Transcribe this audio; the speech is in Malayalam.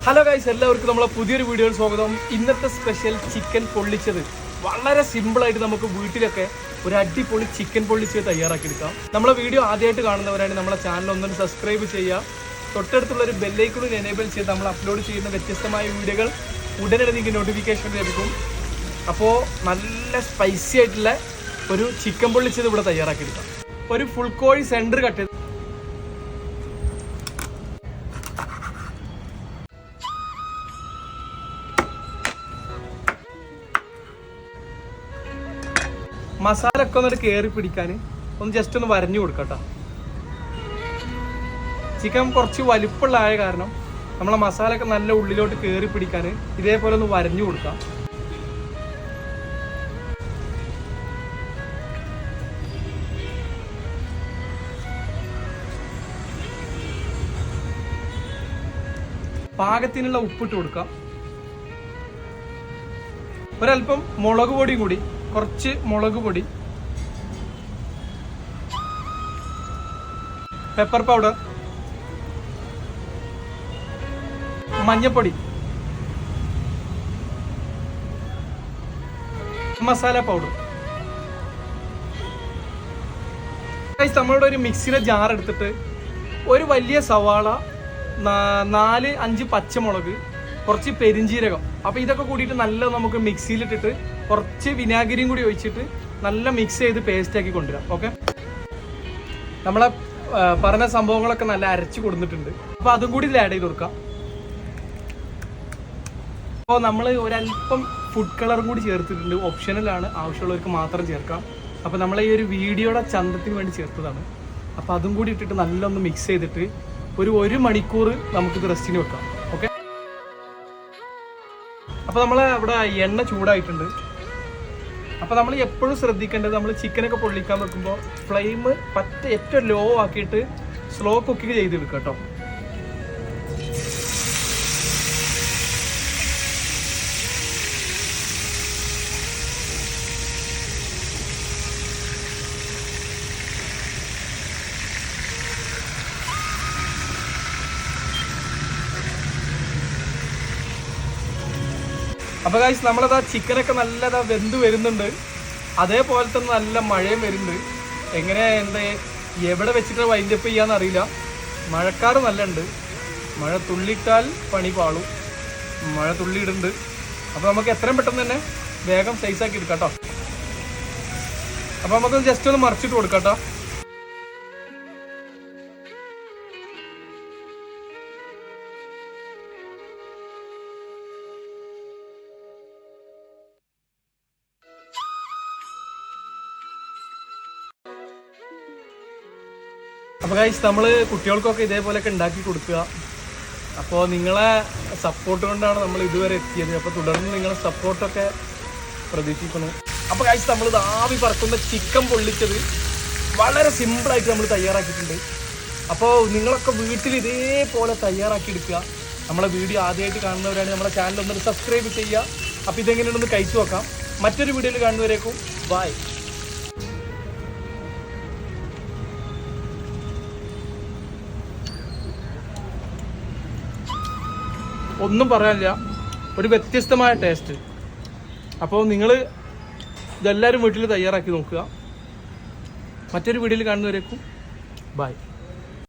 ഹലോ ഗൈസ്, എല്ലാവർക്കും നമ്മളെ പുതിയൊരു വീഡിയോയിൽ സ്വാഗതം. ഇന്നത്തെ സ്പെഷ്യൽ ചിക്കൻ പൊള്ളിച്ചത് വളരെ സിമ്പിളായിട്ട് നമുക്ക് വീട്ടിലൊക്കെ ഒരു അടിപൊളി ചിക്കൻ പൊള്ളിച്ചത് തയ്യാറാക്കിയെടുക്കാം. നമ്മളെ വീഡിയോ ആദ്യമായിട്ട് കാണുന്നവരാണ് നമ്മളെ ചാനൽ ഒന്നും സബ്സ്ക്രൈബ് ചെയ്യുക. തൊട്ടടുത്തുള്ളൊരു ബെല്ലൈക്കണിൽ എനേബിൾ ചെയ്ത് നമ്മൾ അപ്ലോഡ് ചെയ്യുന്ന വ്യത്യസ്തമായ വീഡിയോകൾ ഉടനടി നിങ്ങൾക്ക് നോട്ടിഫിക്കേഷൻ ലഭിക്കും. അപ്പോൾ നല്ല സ്പൈസി ആയിട്ടുള്ള ഒരു ചിക്കൻ പൊള്ളിച്ചത് ഇവിടെ തയ്യാറാക്കിയെടുക്കാം. ഒരു ഫുൾ കോഴി സെൻറ്റർ കട്ട് ചെയ്ത് മസാല ഒക്കെ ഒന്നിട്ട് കയറി പിടിക്കാൻ ഒന്ന് ജസ്റ്റ് ഒന്ന് വരഞ്ഞു കൊടുക്കട്ടോ. ചിക്കൻ കുറച്ച് വലിപ്പമുള്ളതായ കാരണം നമ്മളെ മസാല ഒക്കെ നല്ല ഉള്ളിലോട്ട് കയറി പിടിക്കാൻ ഇതേപോലെ ഒന്ന് വരഞ്ഞു കൊടുക്കാം. പാകത്തിനുള്ള ഉപ്പിട്ട് കൊടുക്കാം. ഒരല്പം മുളക് പൊടിയും കൂടി, കുറച്ച് മുളക് പൊടി, പെപ്പർ പൗഡർ, മഞ്ഞപ്പൊടി, മസാല പൗഡർ. നമ്മളുടെ ഒരു മിക്സിയിലെ ജാർ എടുത്തിട്ട് ഒരു വലിയ സവാള, 4-5 പച്ചമുളക്, കുറച്ച് പെരിഞ്ചീരകം, അപ്പോൾ ഇതൊക്കെ കൂടിയിട്ട് നല്ല നമുക്ക് മിക്സിയിലിട്ടിട്ട് കുറച്ച് വിനാഗിരിയും കൂടി ഒഴിച്ചിട്ട് നല്ല മിക്സ് ചെയ്ത് പേസ്റ്റ് ആക്കി കൊണ്ടുവരാം. ഓക്കെ, നമ്മളെ പറഞ്ഞ സംഭവങ്ങളൊക്കെ നല്ല അരച്ച് കൊടുത്തിട്ടുണ്ട്. അപ്പോൾ അതും കൂടി ഇതിൽ ആഡ് ചെയ്ത് കൊടുക്കാം. അപ്പോൾ നമ്മൾ ഒരല്പം ഫുഡ് കളറും കൂടി ചേർത്തിട്ടുണ്ട്. ഓപ്ഷണലാണ്, ആവശ്യമുള്ളവർക്ക് മാത്രം ചേർക്കാം. അപ്പോൾ നമ്മൾ ഈ ഒരു വീഡിയോയുടെ ചന്തത്തിന് വേണ്ടി ചേർത്തതാണ്. അപ്പോൾ അതും കൂടി ഇട്ടിട്ട് നല്ലൊന്ന് മിക്സ് ചെയ്തിട്ട് ഒരു മണിക്കൂർ നമുക്കിത് റെസ്റ്റിന് വെക്കാം. ഓക്കെ, അപ്പോൾ നമ്മൾ ഇവിടെ എണ്ണ ചൂടായിട്ടുണ്ട്. അപ്പോൾ നമ്മൾ എപ്പോഴും ശ്രദ്ധിക്കേണ്ടത്, നമ്മൾ ചിക്കനൊക്കെ പൊള്ളിക്കാൻ വെക്കുമ്പോൾ ഫ്ലെയിം ഏറ്റവും ലോ ആക്കിയിട്ട് സ്ലോ കുക്കിങ് ചെയ്തെടുക്കുക കേട്ടോ. അപ്പോൾ ഗൈസ്, നമ്മളതാ ചിക്കനൊക്കെ നല്ലതാ വെന്ത് വരുന്നുണ്ട്. അതേപോലെ തന്നെ നല്ല മഴയും വരുന്നുണ്ട്. എവിടെ വെച്ചിട്ട് വൈൻഡപ്പ് ചെയ്യാന്ന് അറിയില്ല. മഴക്കാറ് നല്ല ഉണ്ട്. മഴ തുള്ളിയിട്ടാൽ പണി പാളും. മഴ തുള്ളിയിടുന്നുണ്ട്. അപ്പോൾ നമുക്ക് എത്രയും പെട്ടെന്ന് തന്നെ വേഗം സൈസാക്കി എടുക്കാം കേട്ടോ. അപ്പോൾ നമുക്ക് ജസ്റ്റ് ഒന്ന് മറിച്ചിട്ട് കൊടുക്കാം കേട്ടോ. അപ്പോൾ ഗൈസ്, നമ്മൾ കുട്ടികൾക്കൊക്കെ ഇതേപോലെയൊക്കെ ഉണ്ടാക്കി കൊടുക്കുക. അപ്പോൾ നിങ്ങളെ സപ്പോർട്ട് കൊണ്ടാണ് നമ്മൾ ഇതുവരെ എത്തിയത്. അപ്പോൾ തുടർന്ന് നിങ്ങളെ സപ്പോർട്ടൊക്കെ പ്രതീക്ഷിക്കുന്നു. അപ്പോൾ ഗൈസ്, നമ്മൾ ആവി പറക്കുന്ന ചിക്കൻ പൊള്ളിച്ചത് വളരെ സിമ്പിളായിട്ട് നമ്മൾ തയ്യാറാക്കിയിട്ടുണ്ട്. അപ്പോൾ നിങ്ങളൊക്കെ വീട്ടിൽ ഇതേപോലെ തയ്യാറാക്കി എടുക്കുക. നമ്മളെ വീഡിയോ ആദ്യമായിട്ട് കാണുന്നവരാണ് നമ്മളെ ചാനൽ ഒന്നൊരു സബ്സ്ക്രൈബ് ചെയ്യുക. അപ്പോൾ ഇതെങ്ങനെയുണ്ടെന്ന് കഴിച്ചു നോക്കാം. മറ്റൊരു വീഡിയോയിൽ കാണുന്നവരേക്കും ബൈ. ഒന്നും പറയാനില്ല, ഒരു വ്യത്യസ്തമായ ടേസ്റ്റ്. അപ്പോൾ നിങ്ങൾ ഇതെല്ലാവരും വീട്ടിൽ തയ്യാറാക്കി നോക്കുക. മറ്റൊരു വീഡിയോയിൽ കാണുന്നവരേക്കും ബൈ.